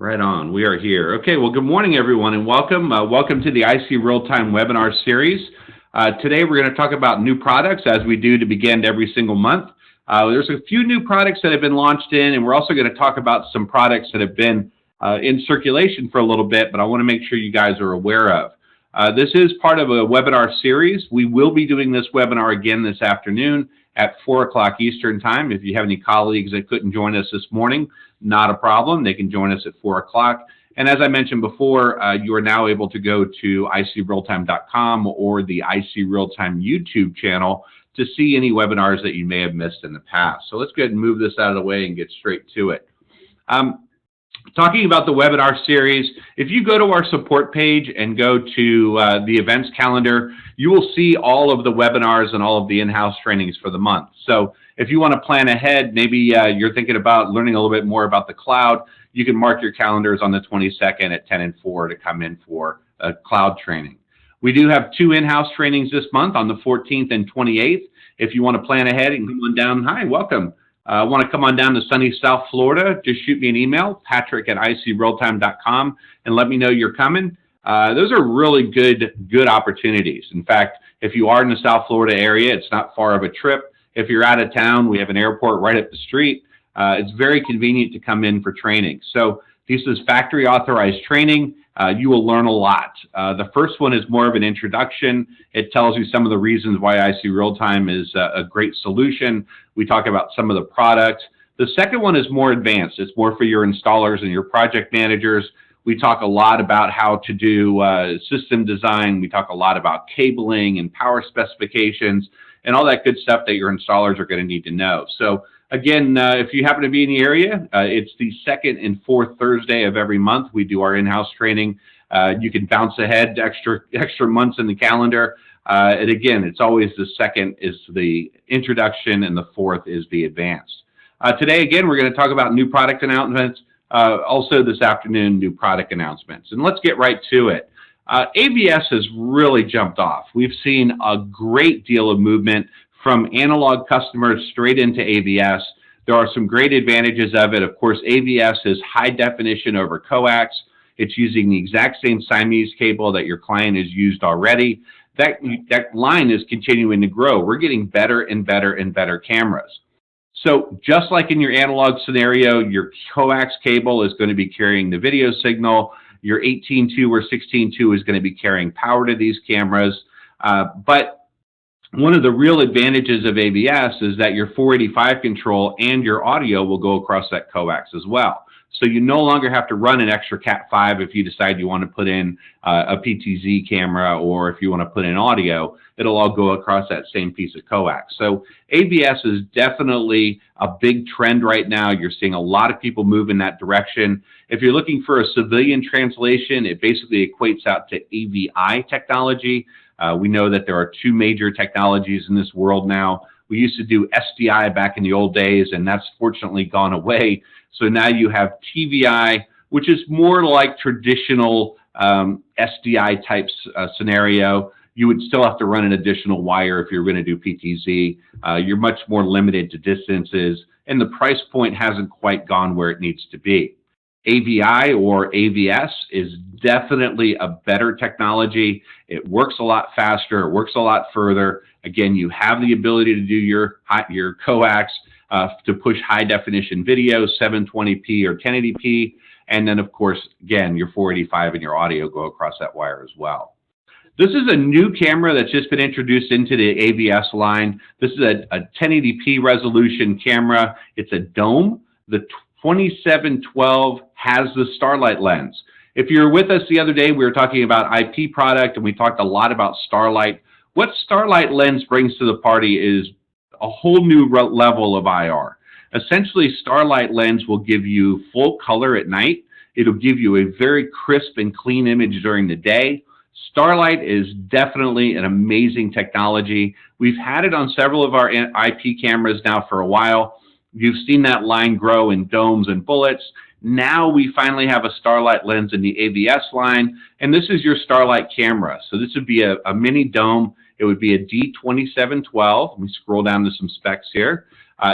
Right on. We are here. Okay. Well, good morning, everyone, and welcome. Welcome to the IC Realtime webinar series. Today, we're going to talk about new products as we do to begin every single month. There's a few new products that have been launched in, and we're also going to talk about some products that have been in circulation for a little bit, but I want to make sure you guys are aware of. This is part of a webinar series. We will be doing this webinar again this afternoon at 4 o'clock Eastern Time. If you have any colleagues that couldn't join us this morning, not a problem. They can join us at 4 o'clock. And as I mentioned before, you are now able to go to icrealtime.com or the IC Realtime YouTube channel to see any webinars that you may have missed in the past. So let's go ahead and move this out of the way and get straight to it. Talking about the webinar series, if you go to our support page and go to the events calendar, you will see all of the webinars and all of the in-house trainings for the month. So if you want to plan ahead, maybe you're thinking about learning a little bit more about the cloud, you can mark your calendars on the 22nd at 10 and 4 to come in for a cloud training. We do have 2 in-house trainings this month on the 14th and 28th. If you want to plan ahead and come on down, hi, welcome. Want to come on down to sunny South Florida, just shoot me an email, patrick@icrealtime.com, and let me know you're coming. Those are really good opportunities. In fact, if you are in the South Florida area, it's not far of a trip. If you're out of town, we have an airport right up the street. It's very convenient to come in for training. So this is factory authorized training. You will learn a lot. The first one is more of an introduction. It tells you some of the reasons why IC Realtime is a great solution. We talk about some of the products. The second one is more advanced. It's more for your installers and your project managers. We talk a lot about how to do system design. We talk a lot about cabling and power specifications and all that good stuff that your installers are going to need to know. So again, if you happen to be in the area, it's the 2nd and 4th Thursday of every month. We do our in-house training. You can bounce ahead extra months in the calendar. And again, it's always the 2nd is the introduction and the 4th is the advanced. Today, again, we're going to talk about new product announcements. Also this afternoon, new product announcements. And let's get right to it. AVS has really jumped off. We've seen a great deal of movement from analog customers straight into AVS. There are some great advantages of it. Of course, AVS is high definition over coax. It's using the exact same Siamese cable that your client has used already. That line is continuing to grow. We're getting better and better and better cameras. So just like in your analog scenario, your coax cable is going to be carrying the video signal. Your 18.2 or 16.2 is going to be carrying power to these cameras. But one of the real advantages of AVS is that your 485 control and your audio will go across that coax as well. So you no longer have to run an extra Cat5 if you decide you want to put in a PTZ camera, or if you want to put in audio, it'll all go across that same piece of coax. So AVS is definitely a big trend right now. You're seeing a lot of people move in that direction. If you're looking for a civilian translation, it basically equates out to AVI technology. We know that there are 2 major technologies in this world now. We used to do SDI back in the old days, and that's fortunately gone away. So now you have TVI, which is more like traditional SDI type scenario. You would still have to run an additional wire if you're going to do PTZ. You're much more limited to distances, and the price point hasn't quite gone where it needs to be. AVI or AVS is definitely a better technology. It works a lot faster. It works a lot further. Again, you have the ability to do your coax to push high definition video, 720p or 1080p. And then, of course, again, your 485 and your audio go across that wire as well. This is a new camera that's just been introduced into the AVS line. This is a 1080p resolution camera. It's a dome. The 2712 has the Starlight Lens. If you're with us the other day, we were talking about IP product, and we talked a lot about Starlight. What Starlight Lens brings to the party is a whole new level of IR. Essentially, Starlight Lens will give you full color at night. It'll give you a very crisp and clean image during the day. Starlight is definitely an amazing technology. We've had it on several of our IP cameras now for a while. You've seen that line grow in domes and bullets. Now we finally have a Starlight Lens in the AVS line, and this is your Starlight camera. So this would be a mini dome. It would be a D2712. Let me scroll down to some specs here.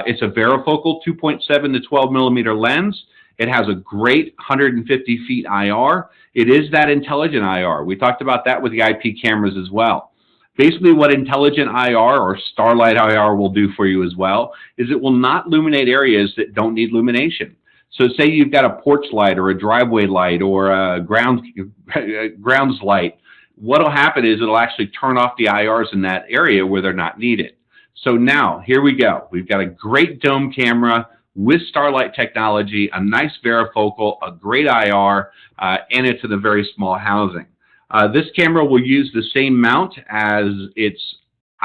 It's a varifocal 2.7 to 12 millimeter lens. It has a great 150 feet IR. It is that intelligent IR. We talked about that with the IP cameras as well. Basically, what intelligent IR or Starlight IR will do for you as well is it will not illuminate areas that don't need illumination. So say you've got a porch light or a driveway light or a grounds light. What will happen is it'll actually turn off the IRs in that area where they're not needed. So now, here we go. We've got a great dome camera with Starlight technology, a nice varifocal, a great IR, and it's in a very small housing. This camera will use the same mount as its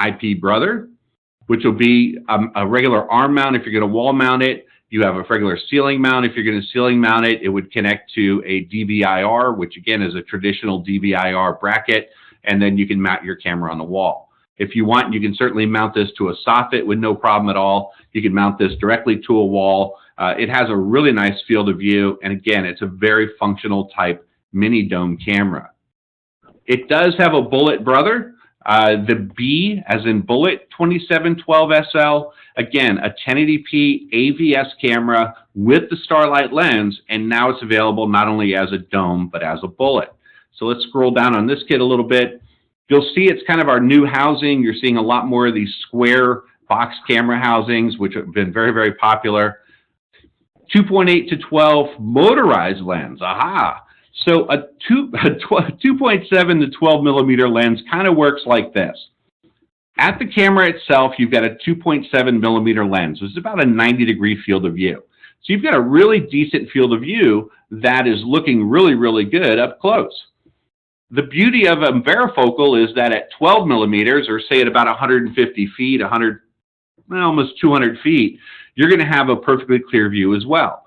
IP brother, which will be a regular arm mount if you're going to wall mount it. You have a regular ceiling mount. If you're going to ceiling mount it, it would connect to a DVIR, which again is a traditional DVIR bracket, and then you can mount your camera on the wall. If you want, you can certainly mount this to a soffit with no problem at all. You can mount this directly to a wall. It has a really nice field of view, and again, it's a very functional type mini dome camera. It does have a bullet brother, the B as in bullet 2712 SL. Again, a 1080p AVS camera with the Starlight lens, and now it's available not only as a dome, but as a bullet. So let's scroll down on this kit a little bit. You'll see it's kind of our new housing. You're seeing a lot more of these square box camera housings, which have been very, very popular. 2.8 to 12 motorized lens, aha. So a 2.7 to 12 millimeter lens kind of works like this. At the camera itself, you've got a 2.7 millimeter lens, which is about a 90-degree field of view. So you've got a really decent field of view that is looking really, really good up close. The beauty of a varifocal is that at 12 millimeters, or say at about 150 feet, almost 200 feet, you're going to have a perfectly clear view as well.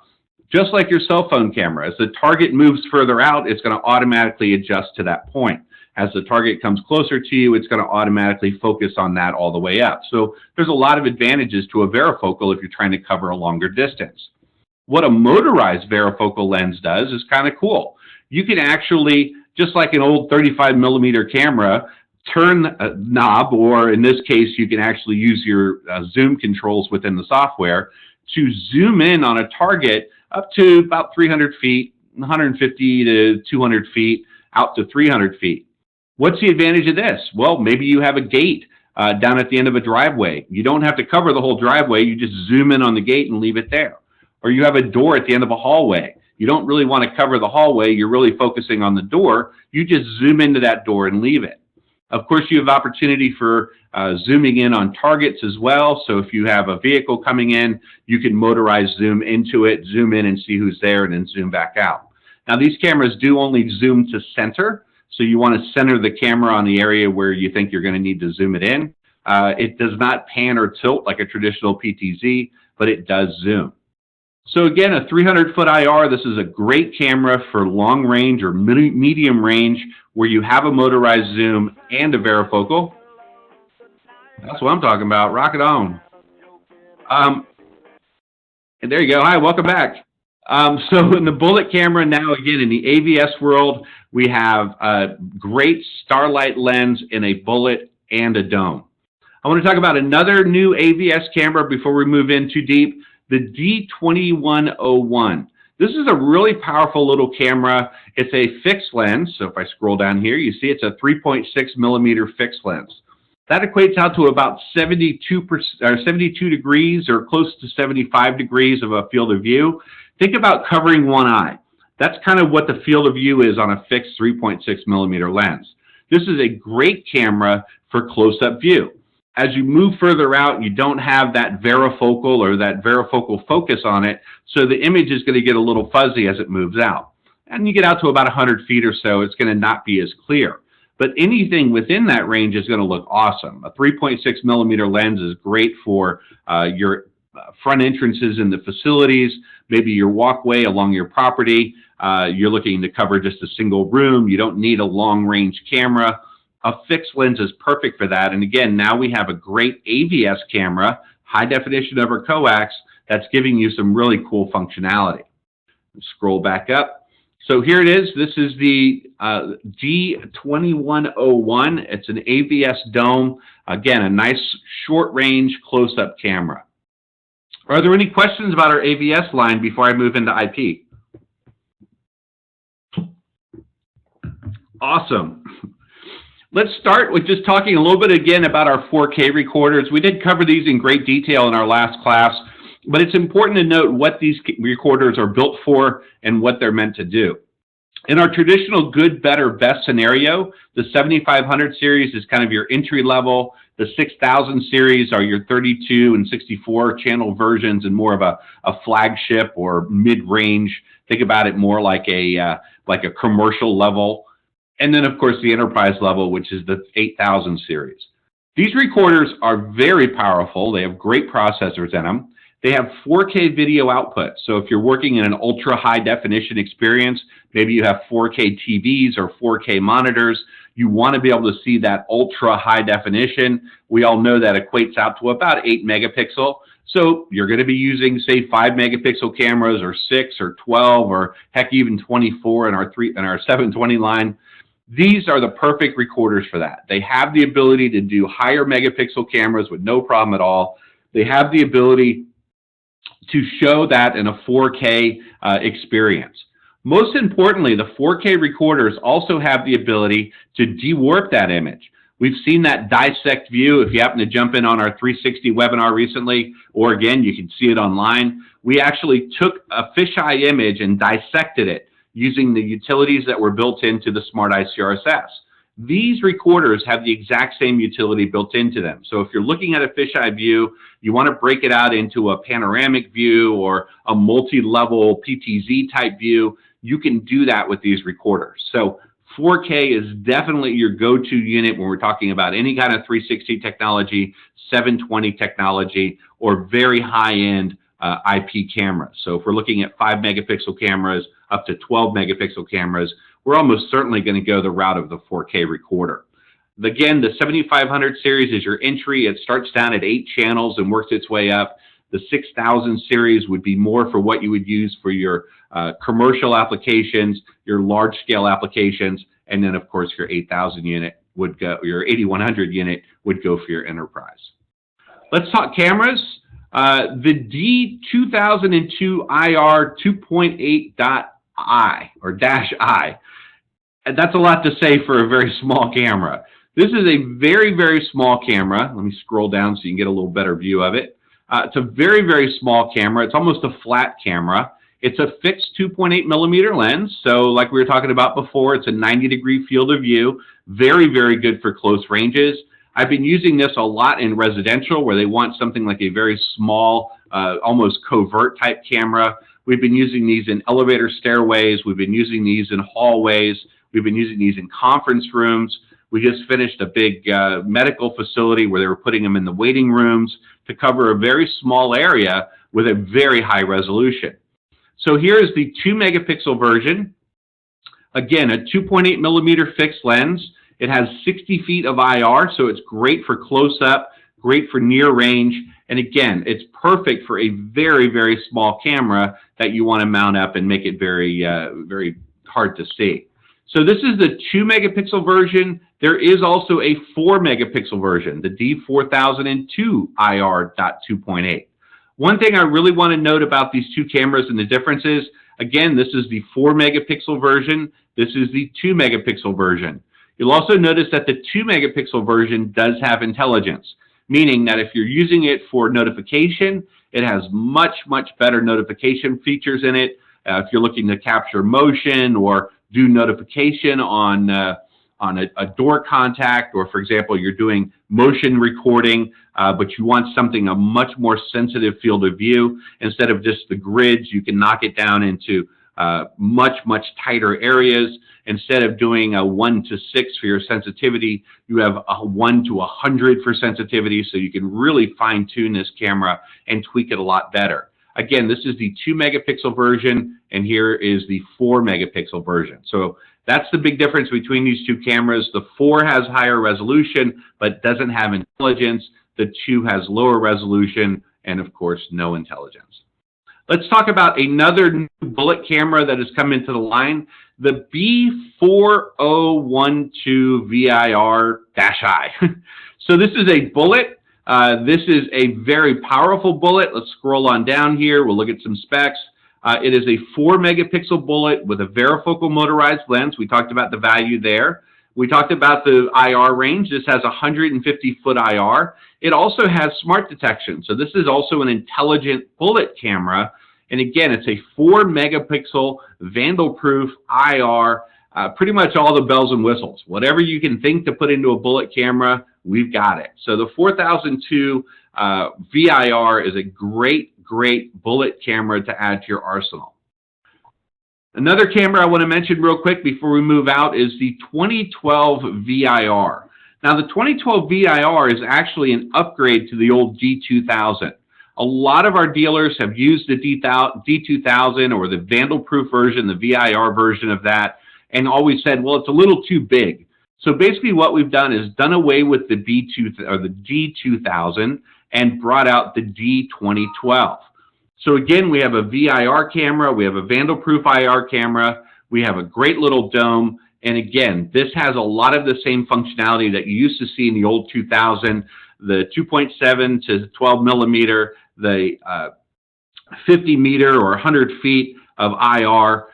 Just like your cell phone camera, as the target moves further out, it's going to automatically adjust to that point. As the target comes closer to you, it's going to automatically focus on that all the way up. So there's a lot of advantages to a varifocal if you're trying to cover a longer distance. What a motorized varifocal lens does is kind of cool. You can actually, just like an old 35 millimeter camera, turn a knob, or in this case, you can actually use your zoom controls within the software to zoom in on a target up to about 300 feet, 150 to 200 feet, out to 300 feet. What's the advantage of this? Well, maybe you have a gate down at the end of a driveway. You don't have to cover the whole driveway. You just zoom in on the gate and leave it there. Or you have a door at the end of a hallway. You don't really want to cover the hallway. You're really focusing on the door. You just zoom into that door and leave it. Of course, you have opportunity for zooming in on targets as well. So if you have a vehicle coming in, you can motorized zoom into it, zoom in and see who's there, and then zoom back out. Now, these cameras do only zoom to center. So you want to center the camera on the area where you think you're going to need to zoom it in. It does not pan or tilt like a traditional PTZ, but it does zoom. So again, a 300-foot IR, this is a great camera for long range or medium range where you have a motorized zoom and a varifocal. That's what I'm talking about. Rock it on. And there you go. Hi, welcome back. So in the bullet camera now, again, in the AVS world, we have a great Starlight lens in a bullet and a dome. I want to talk about another new AVS camera before we move in too deep, the D2101. This is a really powerful little camera. It's a fixed lens. So if I scroll down here, you see it's a 3.6 millimeter fixed lens. That equates out to about 72 degrees or close to 75 degrees of a field of view. Think about covering one eye. That's kind of what the field of view is on a fixed 3.6 millimeter lens. This is a great camera for close-up view. As you move further out, you don't have that varifocal or that varifocal focus on it, so the image is going to get a little fuzzy as it moves out. And you get out to about 100 feet or so, it's going to not be as clear. But anything within that range is going to look awesome. A 3.6 millimeter lens is great for your front entrances in the facilities, maybe your walkway along your property. You're looking to cover just a single room. You don't need a long range camera. A fixed lens is perfect for that. And again, now we have a great AVS camera, high definition over coax, that's giving you some really cool functionality. Scroll back up. So here it is. This is the D2101. It's an AVS dome. Again, a nice short range close-up camera. Are there any questions about our AVS line before I move into IP? Awesome. Let's start with just talking a little bit again about our 4K recorders. We did cover these in great detail in our last class, but it's important to note what these recorders are built for and what they're meant to do. In our traditional good, better, best scenario, the 7500 series is kind of your entry level. The 6000 series are your 32 and 64 channel versions and more of a flagship or mid-range. Think about it more like a commercial level. And then, of course, the enterprise level, which is the 8000 series. These recorders are very powerful. They have great processors in them. They have 4K video output. So if you're working in an ultra high definition experience, maybe you have 4K TVs or 4K monitors, you want to be able to see that ultra high definition. We all know that equates out to about 8 megapixel. So you're going to be using, say, 5 megapixel cameras or 6 or 12 or heck, even 24 in our 720 line. These are the perfect recorders for that. They have the ability to do higher megapixel cameras with no problem at all. They have the ability to show that in a 4K experience. Most importantly, the 4K recorders also have the ability to dewarp that image. We've seen that dissect view. If you happen to jump in on our 360 webinar recently, or again, you can see it online. We actually took a fisheye image and dissected it using the utilities that were built into the Smart ICRSS. These recorders have the exact same utility built into them. So if you're looking at a fisheye view, you want to break it out into a panoramic view or a multi-level PTZ type view, you can do that with these recorders. So 4K is definitely your go-to unit when we're talking about any kind of 360 technology, 720 technology, or very high-end IP cameras. So if we're looking at 5 megapixel cameras up to 12 megapixel cameras, we're almost certainly going to go the route of the 4K recorder. Again, the 7500 series is your entry. It starts down at 8 channels and works its way up. The 6000 series would be more for what you would use for your commercial applications, your large scale applications, and then of course your 8000 unit would go, your 8100 unit would go for your enterprise. Let's talk cameras. The D2002 IR 2.8.I or -I. That's a lot to say for a very small camera. This is a very, very small camera. Let me scroll down so you can get a little better view of it. It's a very, very small camera. It's almost a flat camera. It's a fixed 2.8 millimeter lens. So like we were talking about before, it's a 90-degree field of view. Very, very good for close ranges. I've been using this a lot in residential where they want something like a very small, almost covert type camera. We've been using these in elevator stairways. We've been using these in hallways. We've been using these in conference rooms. We just finished a big medical facility where they were putting them in the waiting rooms to cover a very small area with a very high resolution. So here is the 2 megapixel version. Again, a 2.8 millimeter fixed lens. It has 60 feet of IR, so it's great for close-up, great for near range, and again, it's perfect for a very, very small camera that you want to mount up and make it very, very hard to see. So this is the 2 megapixel version. There is also a 4 megapixel version, the D4002 IR.2.8. One thing I really want to note about these two cameras and the differences, again, this is the 4 megapixel version. This is the 2 megapixel version. You'll also notice that the 2 megapixel version does have intelligence, meaning that if you're using it for notification, it has much, much better notification features in it. If you're looking to capture motion or do notification on a door contact, or for example, you're doing motion recording, but you want something a much more sensitive field of view. Instead of just the grids, you can knock it down into much, much tighter areas. Instead of doing a 1 to 6 for your sensitivity, you have a 1 to 100 for sensitivity, so you can really fine tune this camera and tweak it a lot better. Again, this is the 2 megapixel version, and here is the 4 megapixel version. So that's the big difference between these two cameras. The 4 has higher resolution, but doesn't have intelligence. The 2 has lower resolution, and of course, no intelligence. Let's talk about another new bullet camera that has come into the line, the B4012 VIR-I. So this is a bullet. This is a very powerful bullet. Let's scroll on down here. We'll look at some specs. It is a 4-megapixel bullet with a varifocal motorized lens. We talked about the value there. We talked about the IR range. This has 150-foot IR. It also has smart detection. So this is also an intelligent bullet camera. And again, it's a 4-megapixel vandal-proof IR, pretty much all the bells and whistles. Whatever you can think to put into a bullet camera, we've got it. So the 4002 VIR is a great bullet camera to add to your arsenal. Another camera I want to mention real quick before we move out is the 2012 VIR. Now the 2012 VIR is actually an upgrade to the old D2000. A lot of our dealers have used the D2000 or the vandal-proof version, the VIR version of that, and always said, well, it's a little too big. So basically what we've done is done away with the D2000 and brought out the D2012. So again, we have a VIR camera, we have a vandal-proof IR camera, we have a great little dome, and again, this has a lot of the same functionality that you used to see in the old 2000, the 2.7 to 12 millimeter, the 50 meter or 100 feet of IR.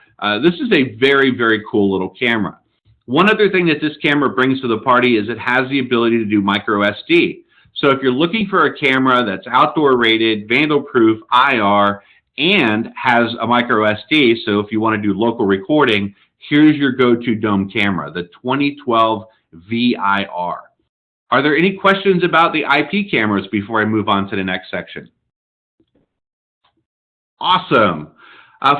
This is a very cool little camera. One other thing that this camera brings to the party is it has the ability to do micro SD. So if you're looking for a camera that's outdoor rated, vandal-proof, IR, and has a micro SD, so if you want to do local recording, here's your go-to dome camera, the 2012 VIR. Are there any questions about the IP cameras before I move on to the next section? Awesome.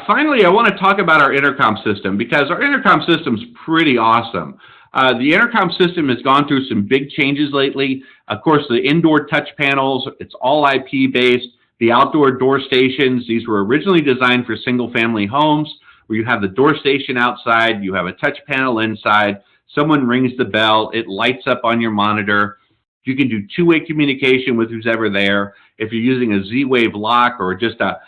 Finally, I want to talk about our intercom system because our intercom system is pretty awesome. The intercom system has gone through some big changes lately. Of course, the indoor touch panels, it's all IP based. The outdoor door stations, these were originally designed for single family homes where you have the door station outside, you have a touch panel inside, someone rings the bell, it lights up on your monitor. You can do two-way communication with who's ever there. If you're using a Z-Wave lock or just a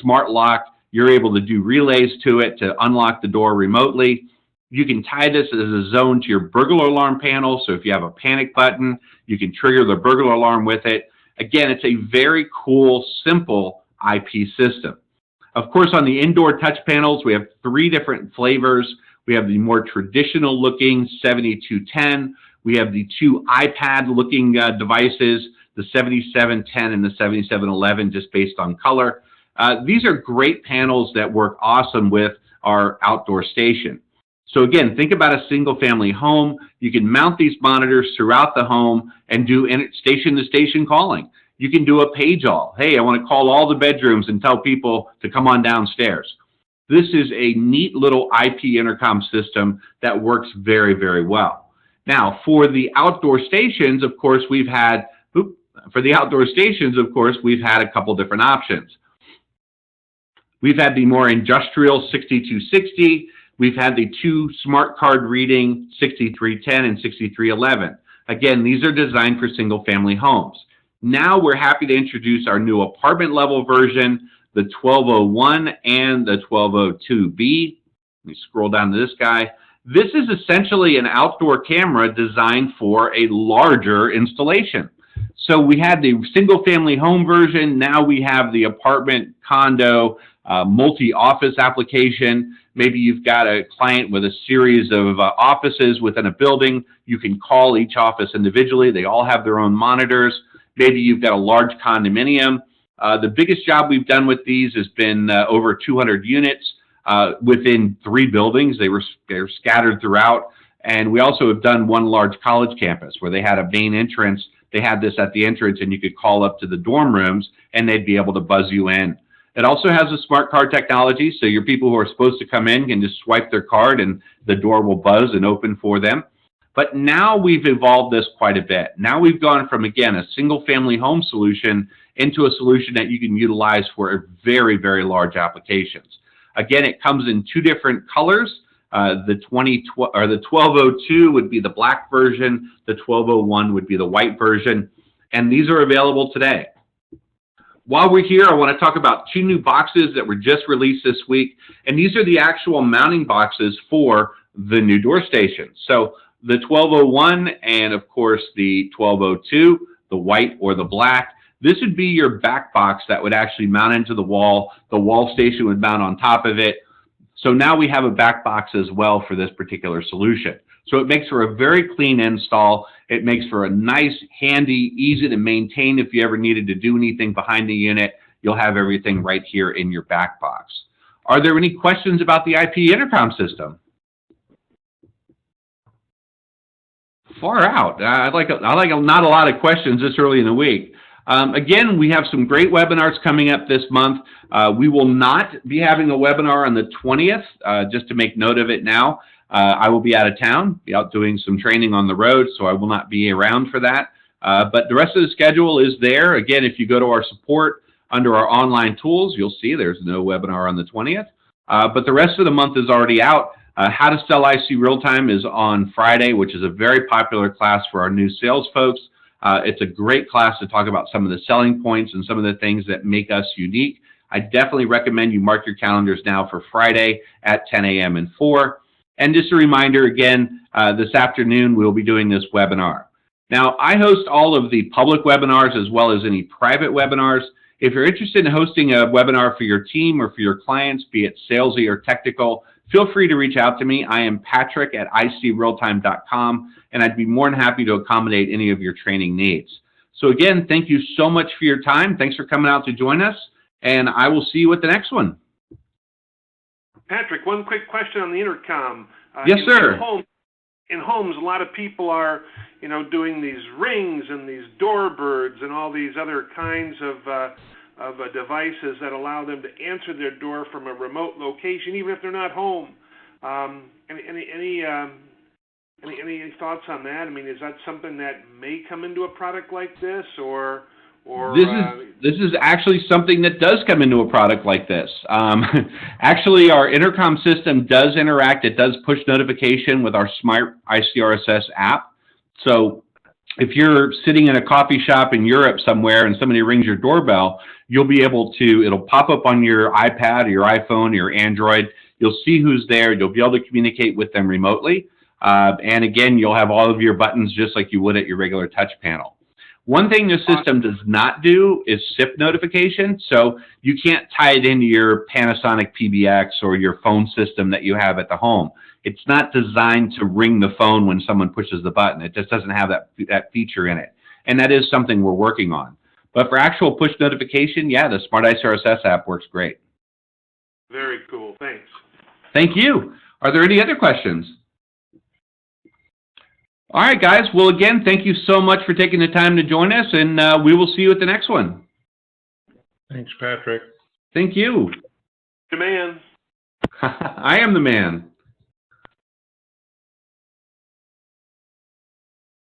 smart lock, you're able to do relays to it to unlock the door remotely. You can tie this as a zone to your burglar alarm panel. So if you have a panic button, you can trigger the burglar alarm with it. Again, it's a very cool, simple IP system. Of course, on the indoor touch panels, we have 3 different flavors. We have the more traditional looking 7210. We have the 2 iPad looking devices, the 7710 and the 7711, just based on color. These are great panels that work awesome with our outdoor station. So again, think about a single family home. You can mount these monitors throughout the home and do station-to-station calling. You can do a page all. Hey, I want to call all the bedrooms and tell people to come on downstairs. This is a neat little IP intercom system that works very well. Now, for the outdoor stations, of course, we've had a couple different options. We've had the more industrial 6260. We've had the 2 smart card reading 6310 and 6311. Again, these are designed for single family homes. Now we're happy to introduce our new apartment level version, the 1201 and the 1202B. Let me scroll down to this guy. This is essentially an outdoor camera designed for a larger installation. So we had the single family home version. Now we have the apartment, condo, multi-office application. Maybe you've got a client with a series of offices within a building. You can call each office individually. They all have their own monitors. Maybe you've got a large condominium. The biggest job we've done with these has been over 200 units within 3 buildings. They're scattered throughout. And we also have done one large college campus where they had a main entrance. They had this at the entrance and you could call up to the dorm rooms and they'd be able to buzz you in. It also has a smart card technology, so your people who are supposed to come in can just swipe their card and the door will buzz and open for them. But now we've evolved this quite a bit. Now we've gone from, again, a single family home solution into a solution that you can utilize for very large applications. Again, it comes in 2 different colors. The 1202 would be the black version. The 1201 would be the white version. And these are available today. While we're here, I want to talk about 2 new boxes that were just released this week. And these are the actual mounting boxes for the new door stations. So the 1201 and, of course, the 1202, the white, or the black. This would be your back box that would actually mount into the wall. The wall station would mount on top of it. So now we have a back box as well for this particular solution. So it makes for a very clean install. It makes for a nice, handy, easy to maintain. If you ever needed to do anything behind the unit, you'll have everything right here in your back box. Are there any questions about the IP intercom system? Far out. I like not a lot of questions this early in the week. Again, we have some great webinars coming up this month. We will not be having a webinar on the 20th, just to make note of it now. I will be out of town, be out doing some training on the road, so I will not be around for that. But the rest of the schedule is there. Again, if you go to our support under our online tools, you'll see there's no webinar on the 20th. But the rest of the month is already out. How to Sell IC Realtime is on Friday, which is a very popular class for our new sales folks. It's a great class to talk about some of the selling points and some of the things that make us unique. I definitely recommend you mark your calendars now for Friday at 10 a.m. and 4. And just a reminder again, this afternoon we'll be doing this webinar. Now, I host all of the public webinars as well as any private webinars. If you're interested in hosting a webinar for your team or for your clients, be it salesy or technical, feel free to reach out to me. I am Patrick at icrealtime.com, and I'd be more than happy to accommodate any of your training needs. So again, thank you so much for your time. Thanks for coming out to join us, and I will see you at the next one. Patrick, one quick question on the intercom. Yes, sir. In homes, a lot of people are, doing these rings and these doorbirds and all these other kinds of devices that allow them to answer their door from a remote location, even if they're not home. Any thoughts on that? I mean, is that something that may come into a product like this, or this is actually something that does come into a product like this. Actually, our intercom system does interact. It does push notification with our Smart ICRSS app. So if you're sitting in a coffee shop in Europe somewhere and somebody rings your doorbell, you'll be able to, it'll pop up on your iPad or your iPhone or your Android. You'll see who's there. You'll be able to communicate with them remotely. And again, you'll have all of your buttons just like you would at your regular touch panel. One thing the system does not do is SIP notification, so you can't tie it into your Panasonic PBX or your phone system that you have at the home. It's not designed to ring the phone when someone pushes the button. It just doesn't have that feature in it, and that is something we're working on. But for actual push notification, yeah, the Smart ICRSS app works great. Very cool. Thanks. Thank you. Are there any other questions? All right, guys. Well, again, thank you so much for taking the time to join us, and we will see you at the next one. Thanks, Patrick. Thank you. The man. I am the man.